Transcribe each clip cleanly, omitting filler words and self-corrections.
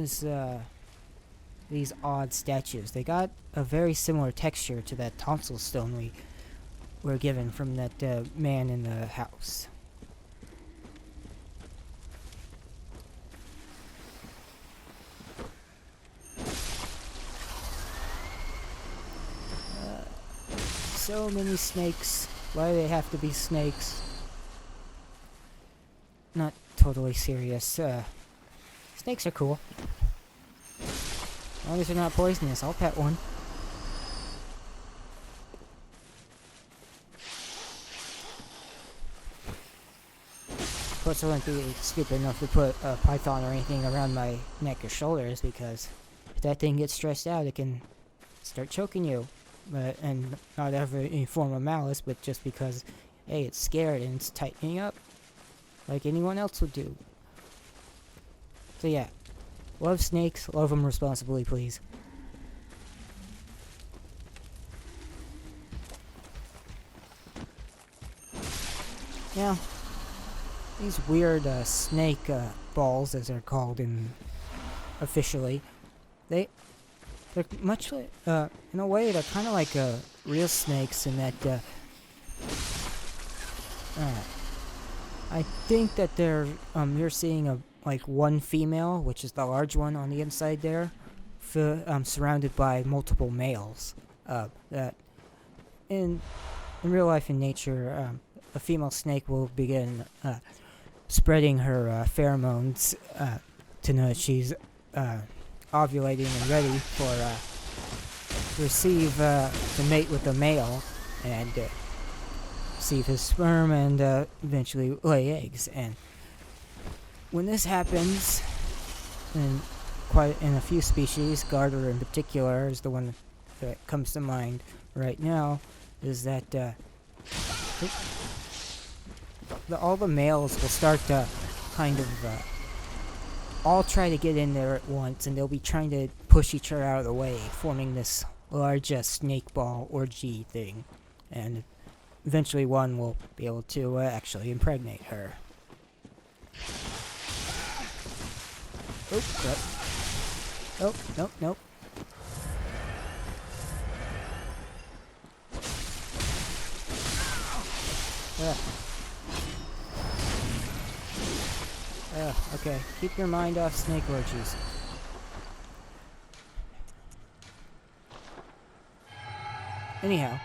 is these odd statues. They got a very similar texture to that tonsil stone we were given from that man in the house. So many snakes. Why do they have to be snakes? Not totally serious. Snakes are cool. As long as they're not poisonous, I'll pet one. Of course, I wouldn't be stupid enough to put a python or anything around my neck or shoulders, because if that thing gets stressed out, it can start choking you. And not ever any form of malice, but just because, hey, it's scared and it's tightening up, like anyone else would do. So yeah, love snakes, love them responsibly, please. Now, these weird snake balls, as they're called officially, they're much like, in a way, they're kind of like real snakes in that, I think that you're seeing like one female, which is the large one on the inside there, surrounded by multiple males. That in real life in nature, a female snake will begin spreading her pheromones to know that she's ovulating and ready to receive to mate with the male and receive his sperm and eventually lay eggs. And when this happens, in a few species, garter in particular is the one that comes to mind right now, is that all the males will start to kind of all try to get in there at once, and they'll be trying to push each other out of the way, forming this large snake ball orgy thing. And eventually one will be able to actually impregnate her. Oh, nope. Okay. Keep your mind off snake orgies. Anyhow,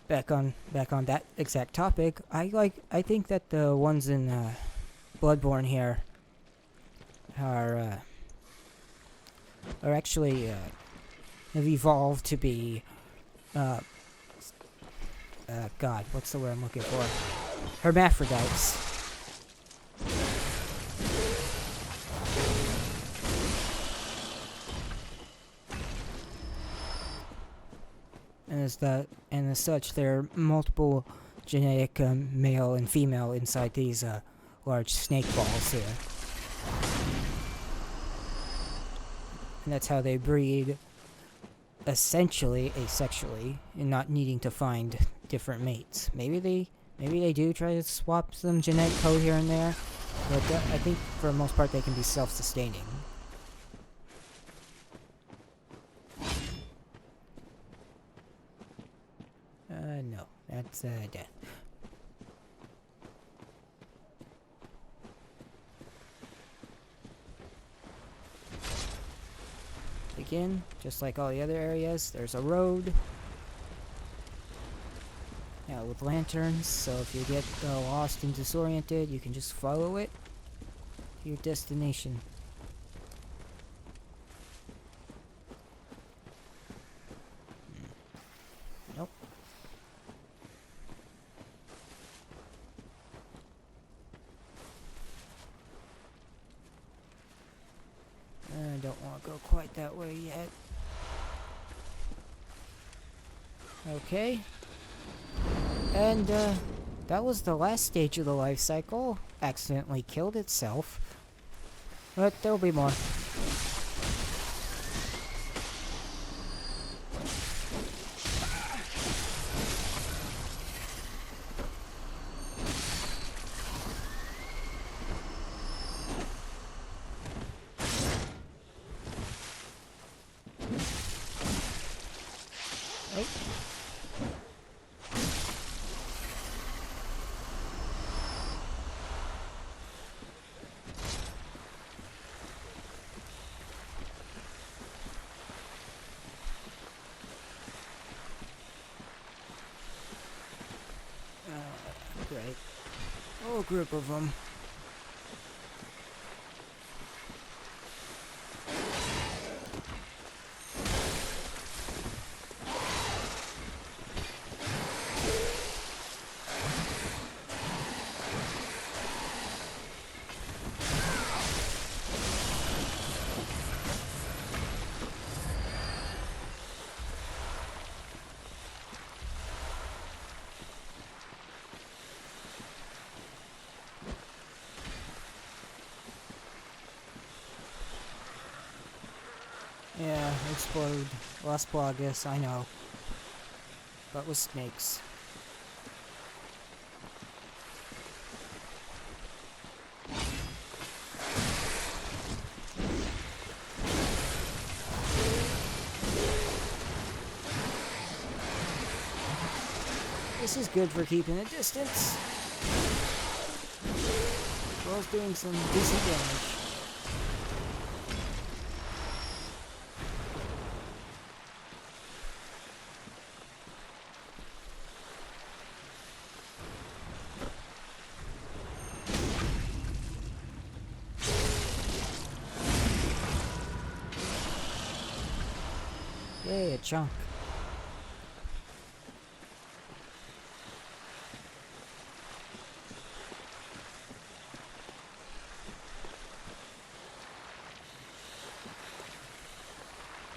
back on that exact topic. I think that the ones in Bloodborne here are actually have evolved to be God, what's the word I'm looking for? Hermaphrodites. And as such, there are multiple genetic male and female inside these large snake balls here. And that's how they breed, essentially asexually, and not needing to find different mates. Maybe they do try to swap some genetic code here and there, but I think for the most part they can be self-sustaining. No, that's death. Again, just like all the other areas, there's a road. Yeah, with lanterns, so if you get lost and disoriented, you can just follow it to your destination. Nope. I don't want to go quite that way yet. Okay. And, that was the last stage of the life cycle. Accidentally killed itself. But there'll be more. Oh. Great. Oh, group of them. Yeah, explode. Las Plagas, I know. But with snakes. This is good for keeping a distance. As well as doing some decent damage. Yay, a chunk.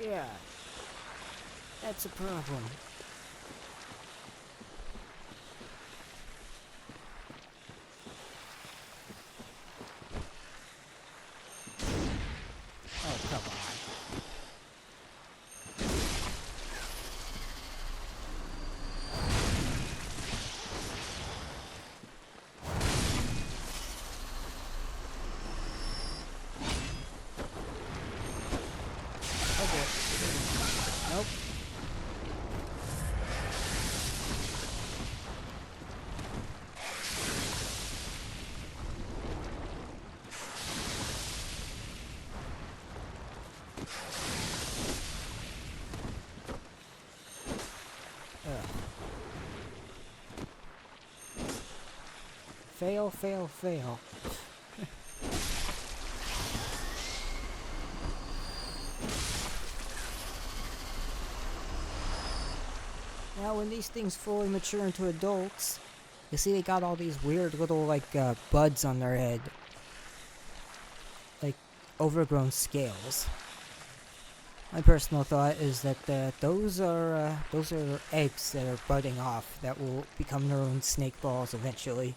Yeah, that's a problem. Oh, come on. Oh boy. Nope. Fail, fail, fail. Now, when these things fully mature into adults, you see they got all these weird little, like, buds on their head. Like, overgrown scales. My personal thought is that those are eggs that are budding off that will become their own snake balls eventually.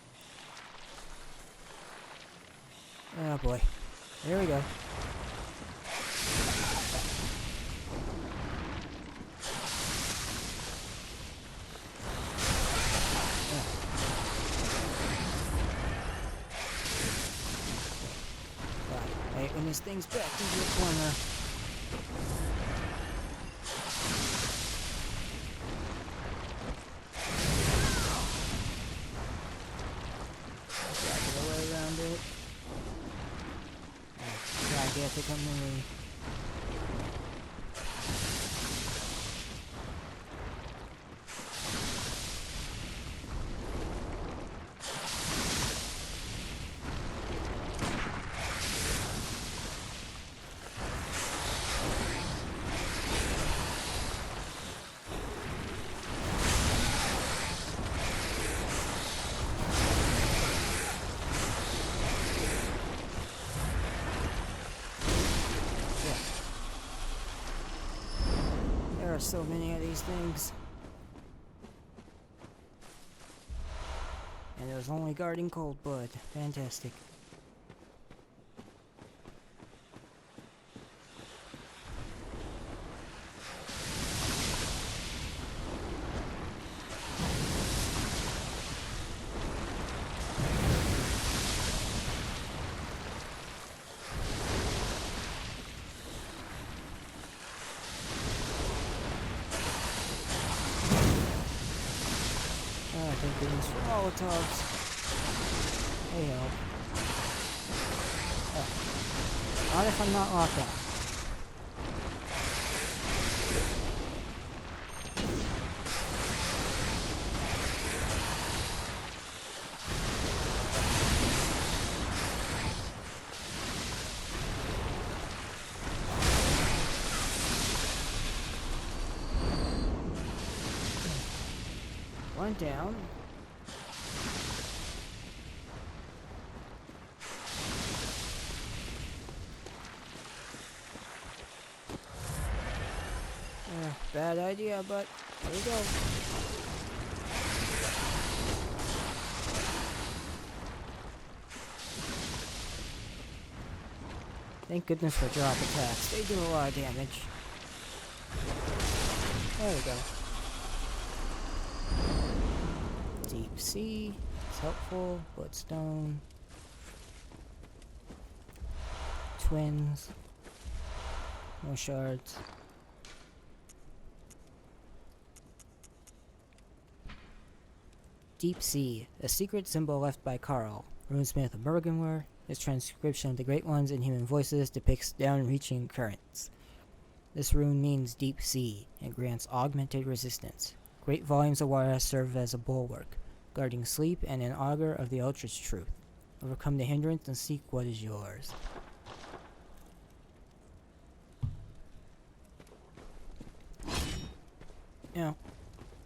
Oh boy. There we go. Right, when this thing's back into the corner. Drag it away around it. Gigantic on me. There are so many of these things. And it was only guarding cold blood. Fantastic. Thank goodness for Molotovs. They help. Not if I'm not locked out. One down. Bad idea, but there we go. Thank goodness for drop attacks. They do a lot of damage. There we go. Deep sea. It's helpful. Bloodstone. Twins. More shards. Deep Sea, a secret symbol left by Carl, runesmith of Bergenwer. His transcription of the Great Ones in human voices depicts down-reaching currents. This rune means deep sea and grants augmented resistance. Great volumes of water serve as a bulwark, guarding sleep and an augur of the Eldritch truth. Overcome the hindrance and seek what is yours. You know,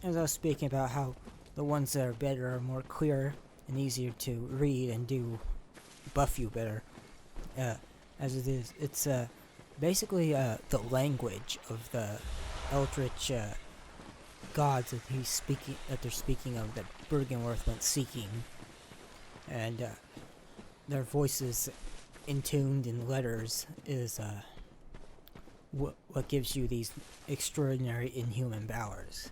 as I was speaking about how the ones that are better are more clear and easier to read and do buff you better. As it is, it's basically the language of the Eldritch gods that they're speaking of, that Bergenworth went seeking, and their voices intuned in letters is what gives you these extraordinary inhuman powers.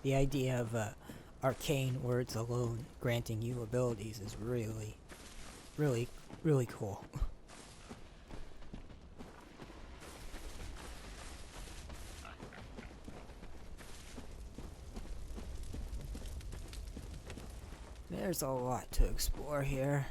The idea of arcane words alone granting you abilities is really, really, really cool. There's a lot to explore here.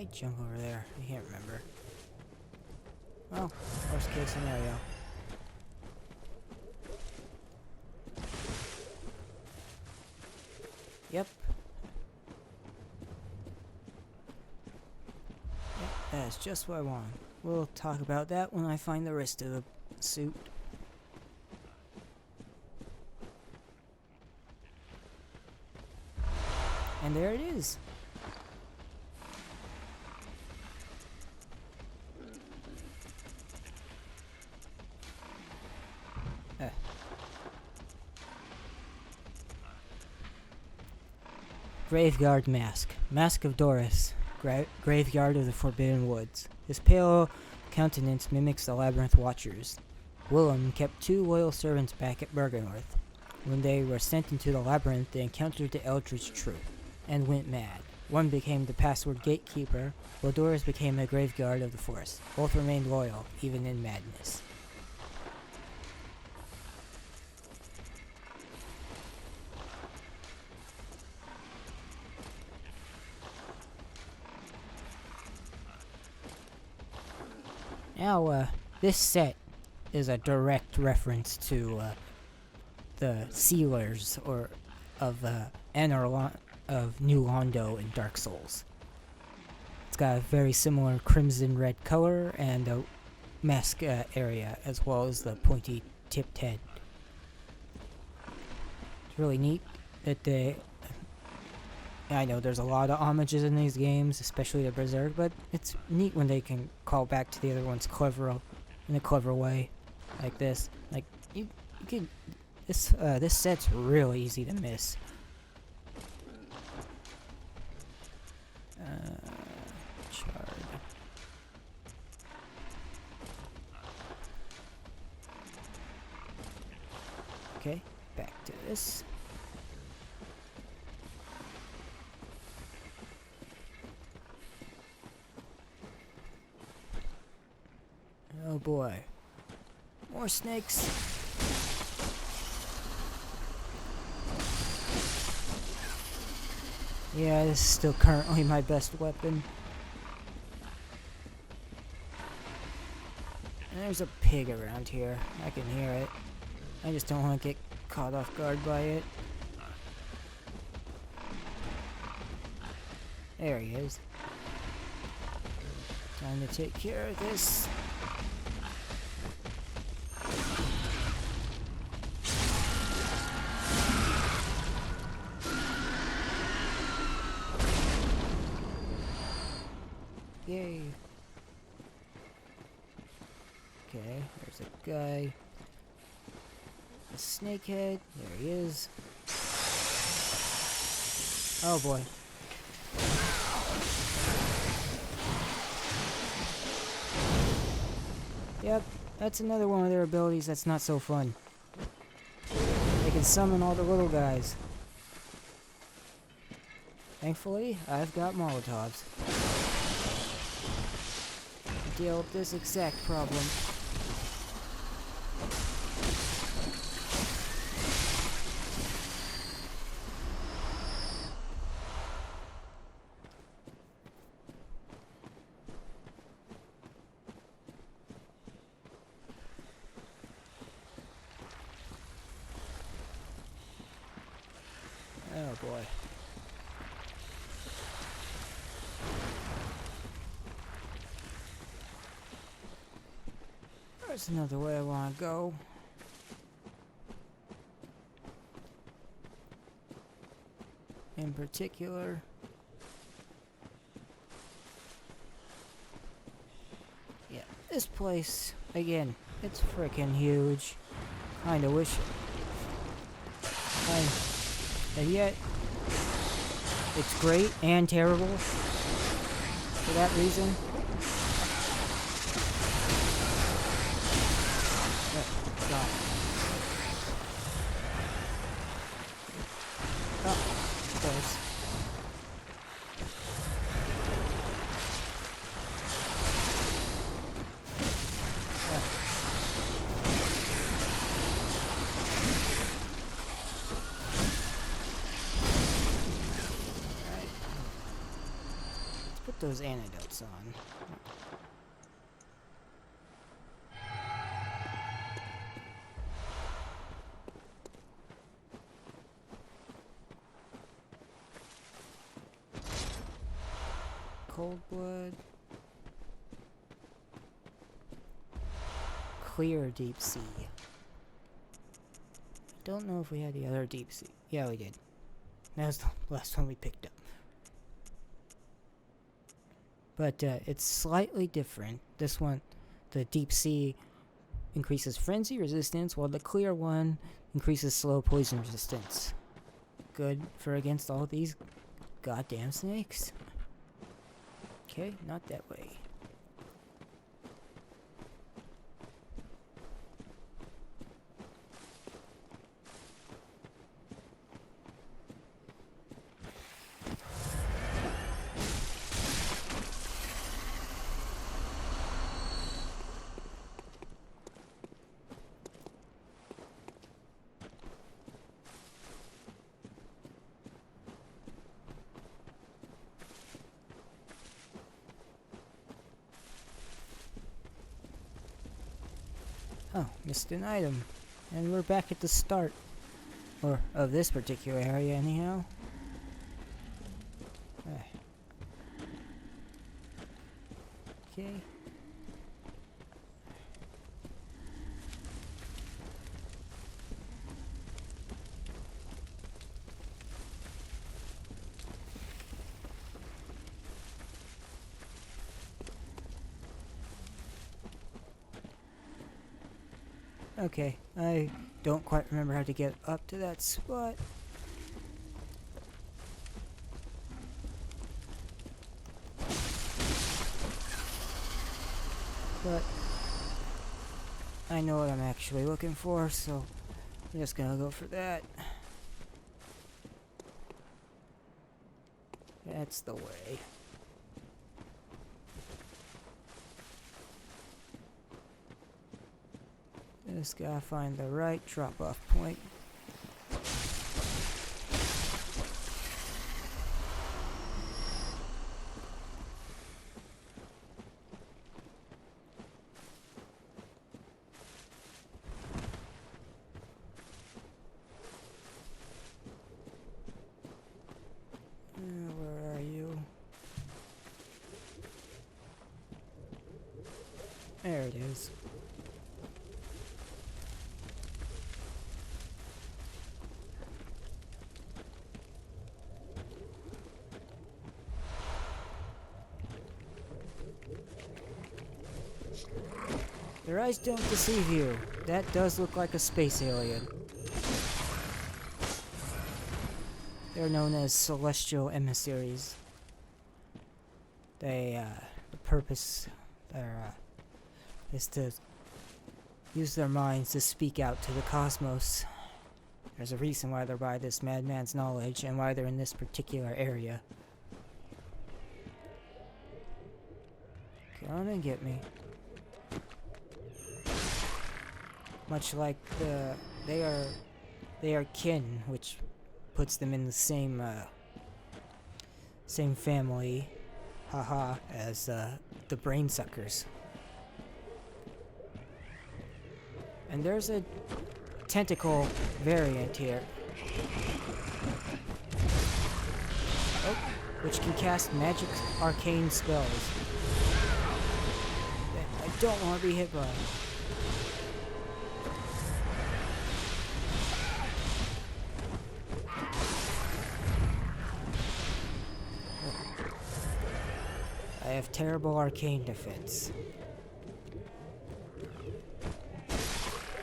I jump over there? I can't remember. Well, worst case scenario. Yep. That's just what I want. We'll talk about that when I find the rest of the suit. And there it is. Graveyard Mask. Mask of Doris. Graveyard of the Forbidden Woods. His pale countenance mimics the Labyrinth Watchers. Willem kept 2 loyal servants back at Bergenworth. When they were sent into the labyrinth, they encountered the Eldritch Truth and went mad. One became the password gatekeeper, while Doris became a graveyard of the forest. Both remained loyal, even in madness. Now, this set is a direct reference to the sealers of New Londo in Dark Souls. It's got a very similar crimson red color and a mask area, as well as the pointy tipped head. It's really neat that I know there's a lot of homages in these games, especially to Berserk, but it's neat when they can call back to the other one's clever in a clever way, like this. Like you can. This set's real easy to miss. Chard. Okay, back to this. Oh boy. More snakes. Yeah, this is still currently my best weapon. And there's a pig around here. I can hear it. I just don't want to get caught off guard by it. There he is. Time to take care of this. Yay. Okay, there's a guy. A snakehead. There he is. Oh boy. Yep, that's another one of their abilities that's not so fun. They can summon all the little guys. Thankfully, I've got Molotovs to deal with this exact problem. Oh boy. There's another way I want to go. In particular, yeah, this place, again, it's freaking huge. Kinda wish and yet, it's great and terrible for that reason. Oh, God. Oh, of course. Those antidotes on. Cold blood. Clear deep sea. Don't know if we had the other deep sea. Yeah, we did. That was the last one we picked up. But it's slightly different. This one, the deep sea, increases frenzy resistance, while the clear one increases slow poison resistance. Good for against all these goddamn snakes. Okay, not that way. Oh, missed an item. And we're back at the start. Or, of this particular area anyhow. Okay. Okay, I don't quite remember how to get up to that spot. But I know what I'm actually looking for, so I'm just gonna go for that. That's the way. Just gotta find the right drop-off point. Where are you? There it is. Your eyes don't deceive you. That does look like a space alien. They're known as celestial emissaries. The purpose there is to use their minds to speak out to the cosmos. There's a reason why they're by this madman's knowledge and why they're in this particular area. Come on and get me. Much like they are kin, which puts them in the same family, haha, as the brain suckers. And there's a tentacle variant here, which can cast magic arcane spells that I don't want to be hit by. I have terrible arcane defense.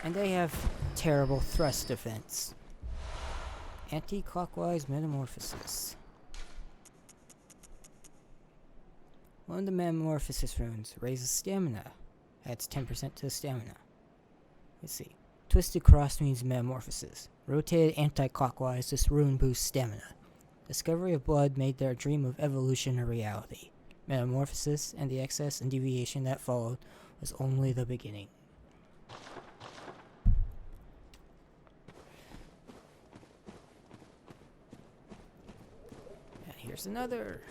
And they have terrible thrust defense. Anti-clockwise metamorphosis. One of the metamorphosis runes raises stamina. Adds 10% to the stamina. Let's see. Twisted Cross means metamorphosis. Rotated anti-clockwise, this rune boosts stamina. Discovery of blood made their dream of evolution a reality. Metamorphosis and the excess and deviation that followed was only the beginning. And here's another.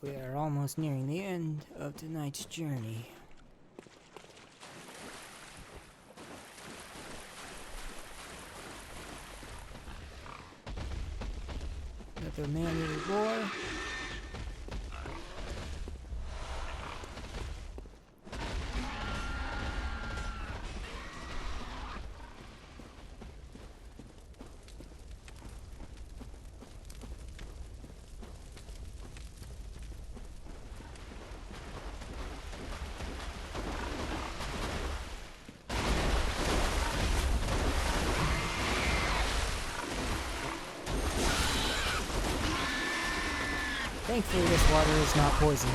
We are almost nearing the end of tonight's journey. Another man-eater boar. Thankfully, this water is not poison.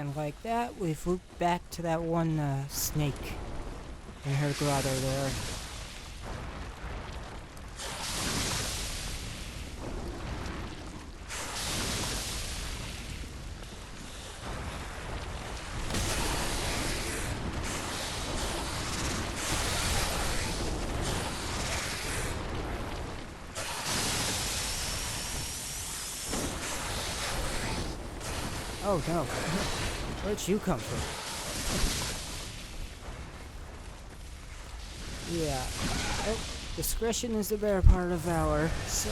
And like that, we've looped back to that one snake in her grotto there. Oh no, where'd you come from? Yeah, oh, discretion is the better part of valor, so...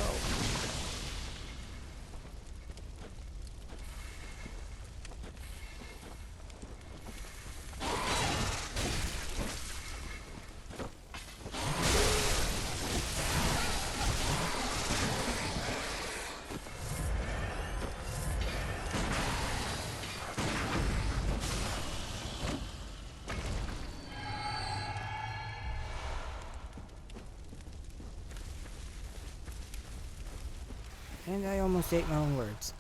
And I almost ate my own words.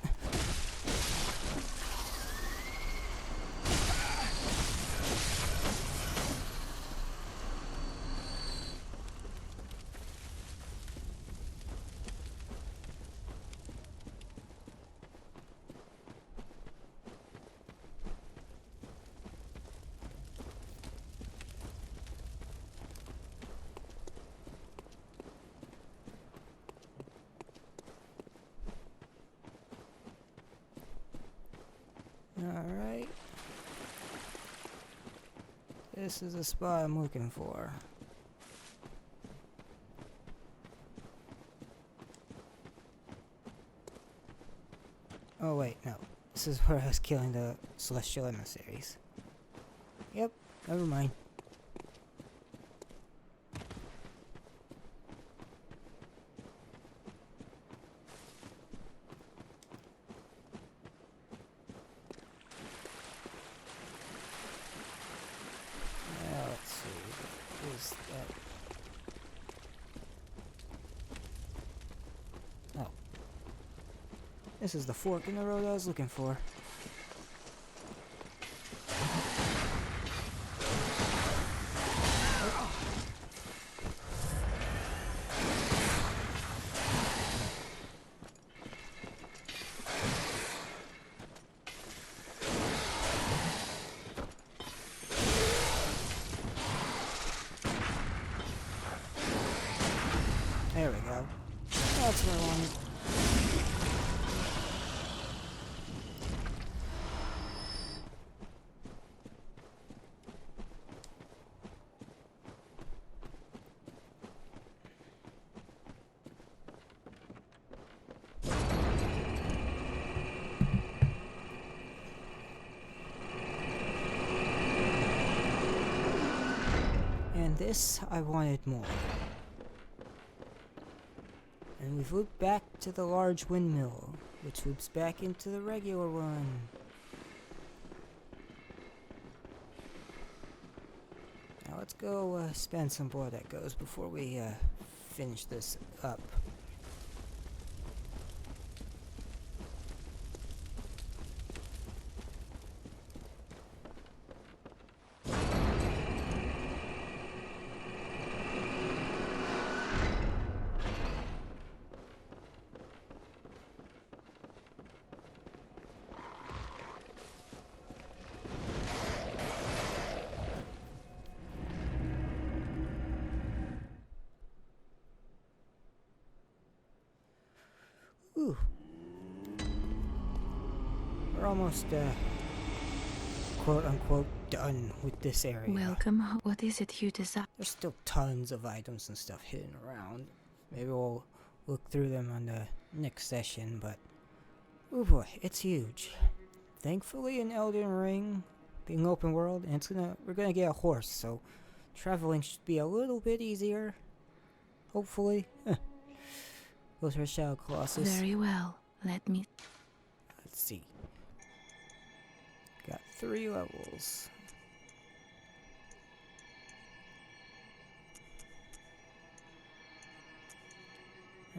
Alright. This is the spot I'm looking for. Oh wait, no. This is where I was killing the celestial emissaries. Yep, never mind. Let's see. Is that... Oh. This is the fork in the road I was looking for. There we go. That's what I wanted. And this, I wanted more. And we've looped back to the large windmill, which loops back into the regular one. Now let's go spend some blood echoes before we finish this up. Ooh. We're almost, quote-unquote done with this area. Welcome. What is it you desire? There's still tons of items and stuff hidden around. Maybe we'll look through them on the next session, but... oh boy, it's huge. Thankfully in Elden Ring, being open world, and we're gonna get a horse, so traveling should be a little bit easier. Hopefully. Goes her Shadow Colossus. Very well. Let me... let's see. Got 3 levels.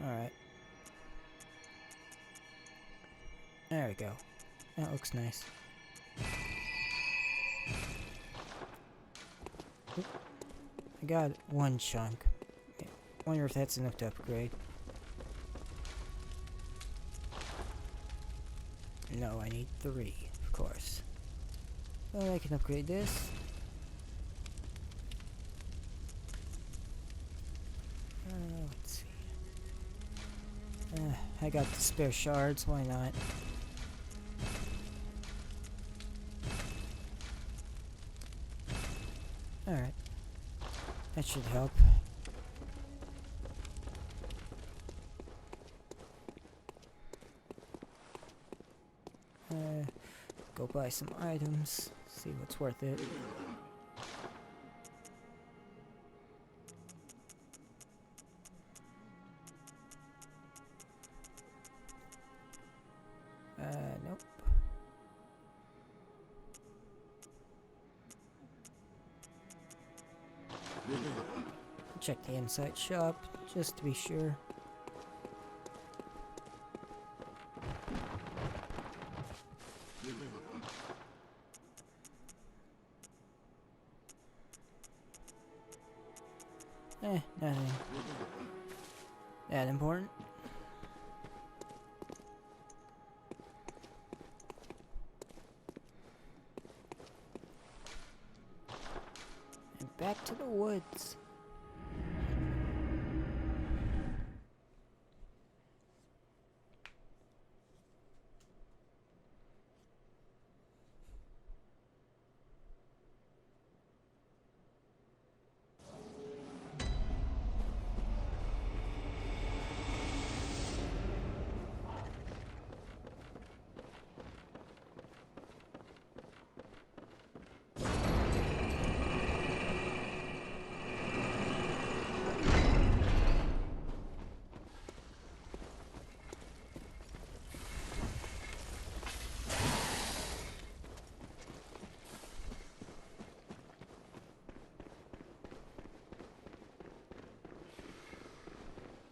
Alright. There we go. That looks nice. I got one chunk. Wonder if that's enough to upgrade. No, I need 3, of course. Well, I can upgrade this. Let's see. I got the spare shards, why not? Alright. That should help. Go buy some items, see what's worth it. Nope. Check the inside shop, just to be sure. Nothing that important. And back to the woods.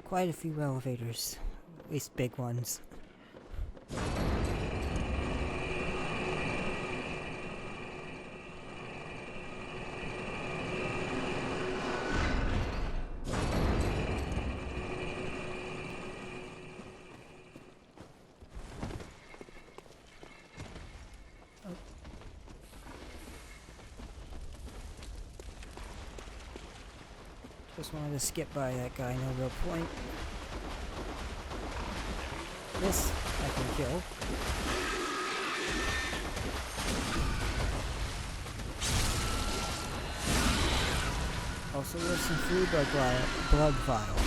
Quite a few elevators, at least big ones. Just wanted to skip by that guy, no real point. This I can kill. Also, there's some free blood vials.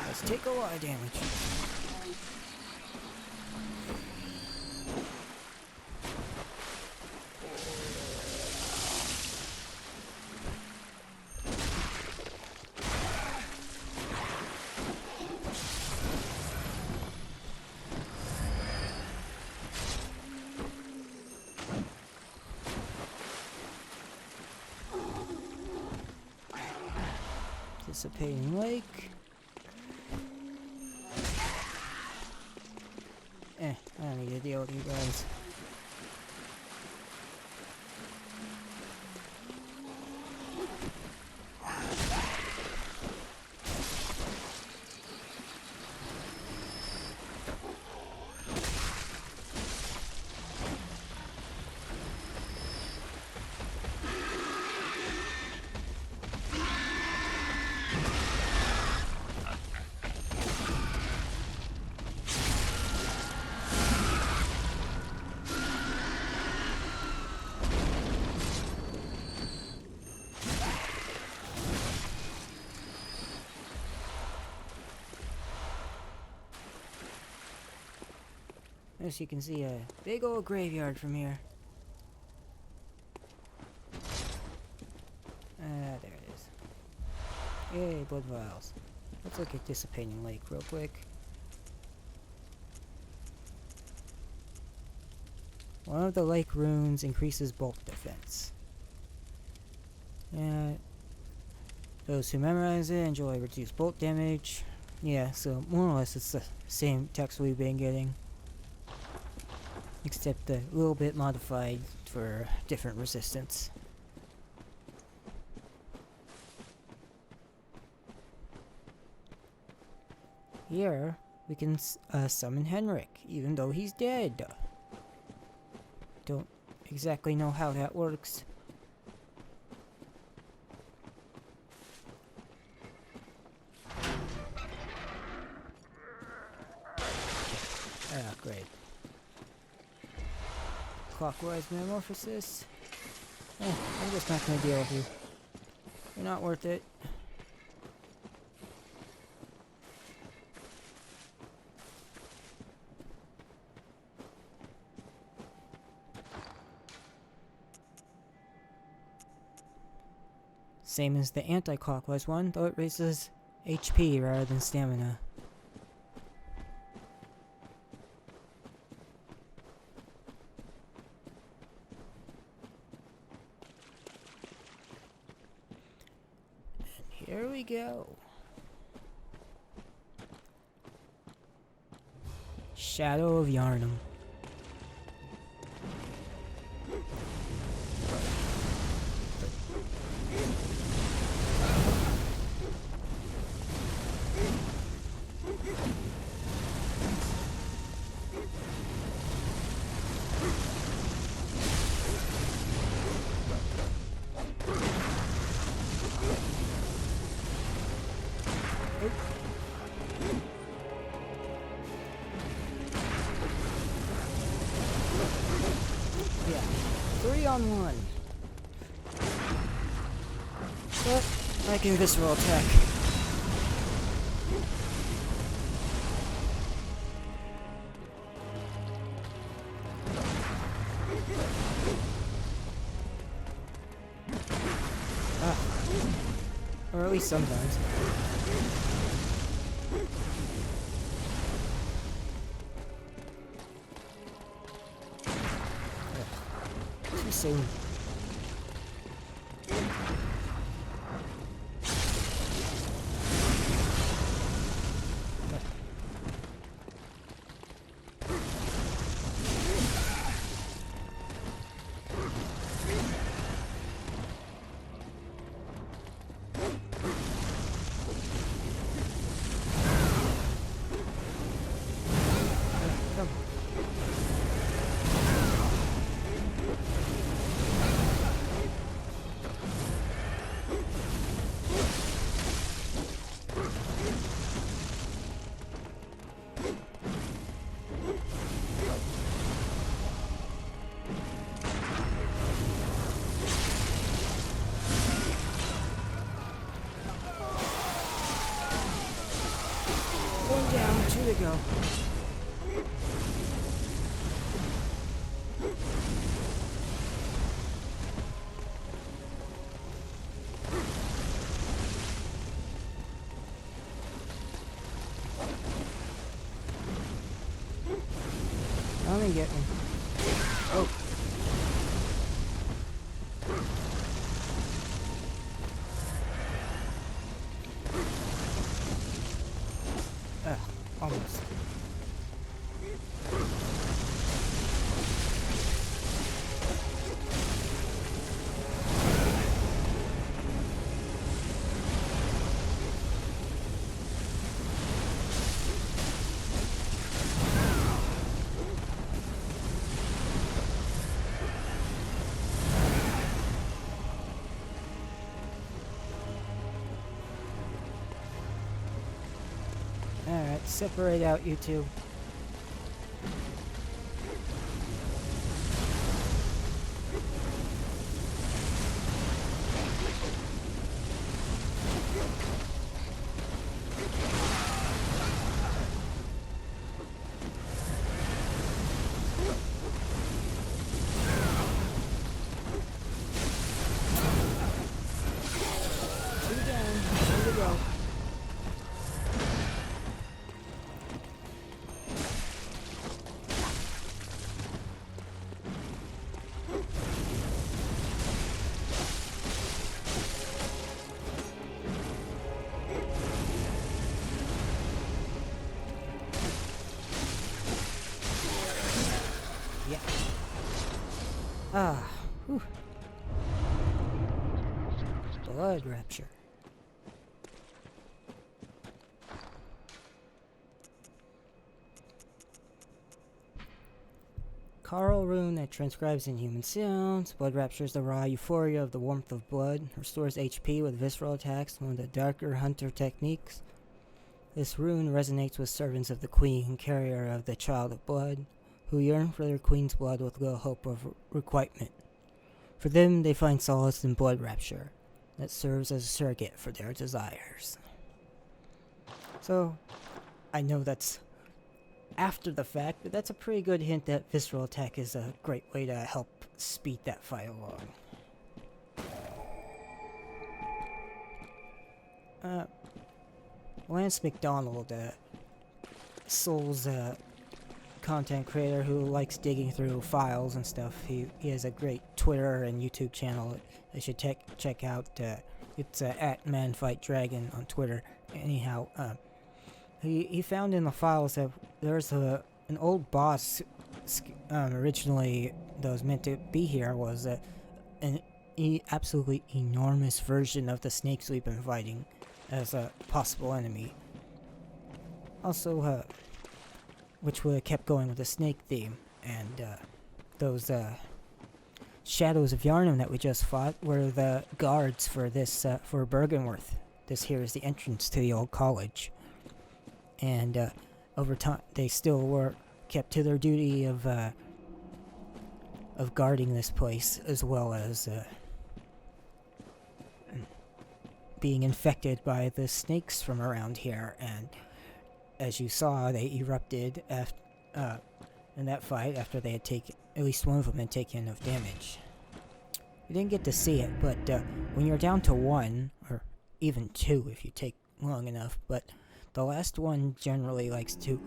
Let's take a lot of damage. Dissipating lake. I don't need to deal with you guys. As you can see, a big old graveyard from here. There it is. Yay, blood vials. Let's look at Dissipating Lake real quick. One of the like runes increases bulk defense. And those who memorize it enjoy reduced bolt damage. Yeah, so more or less it's the same text we've been getting. Except a little bit modified for different resistance. Here, we can summon Henrik, even though he's dead. Don't exactly know how that works. Ah, great. Clockwise metamorphosis? I'm just not gonna deal with you. You're not worth it. Same as the anti-clockwise one, though it raises HP rather than stamina. And here we go. Shadow of Yharnam. Yeah, 3 on 1. But I can visceral attack. Or at least sometimes. Too soon. One down, 2 to go. Come and get me. Oh. Almost. Alright, separate out, you two. Two down, 2 to go. Blood Rapture. Carl rune that transcribes inhuman sounds. Blood raptures the raw euphoria of the warmth of blood. Restores HP with visceral attacks, one of the darker hunter techniques. This rune resonates with servants of the queen, carrier of the child of blood, who yearn for their queen's blood with little hope of requitement. For them, they find solace in blood rapture that serves as a surrogate for their desires. So, I know that's after the fact, but that's a pretty good hint that visceral attack is a great way to help speed that fight along. Lance McDonald, Soul's content creator who likes digging through files and stuff. He has a great Twitter and YouTube channel that you should check out. It's at ManFightDragon on Twitter. Anyhow, he found in the files that there's an old boss originally that was meant to be here was an absolutely enormous version of the snakes we've been fighting as a possible enemy. Also, which would have kept going with the snake theme, and those shadows of Yharnam that we just fought were the guards for this for Bergenworth. This here is the entrance to the old college, and over time they still were kept to their duty of guarding this place, as well as being infected by the snakes from around here. And as you saw, they erupted in that fight after they had taken, at least one of them had taken enough damage. We didn't get to see it, but when you're down to one, or even two if you take long enough, but the last one generally likes to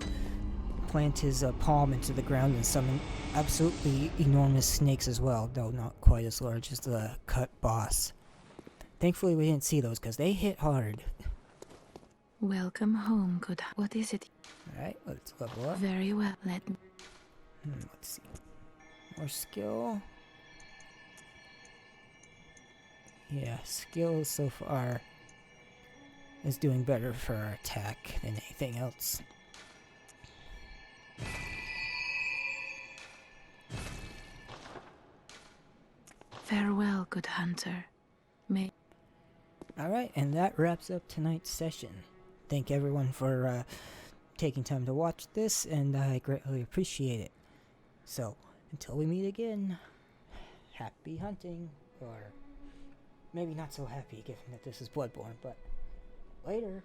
plant his palm into the ground and summon absolutely enormous snakes as well, though not quite as large as the cut boss. Thankfully we didn't see those because they hit hard. Welcome home, good. What is it? Alright, let's level up. Very well, let me. Let's see. More skill. Yeah, skill so far is doing better for our attack than anything else. Farewell, good hunter. May. Alright, and that wraps up tonight's session. Thank everyone for taking time to watch this, and I greatly appreciate it. So, until we meet again, happy hunting, or maybe not so happy given that this is Bloodborne, but later.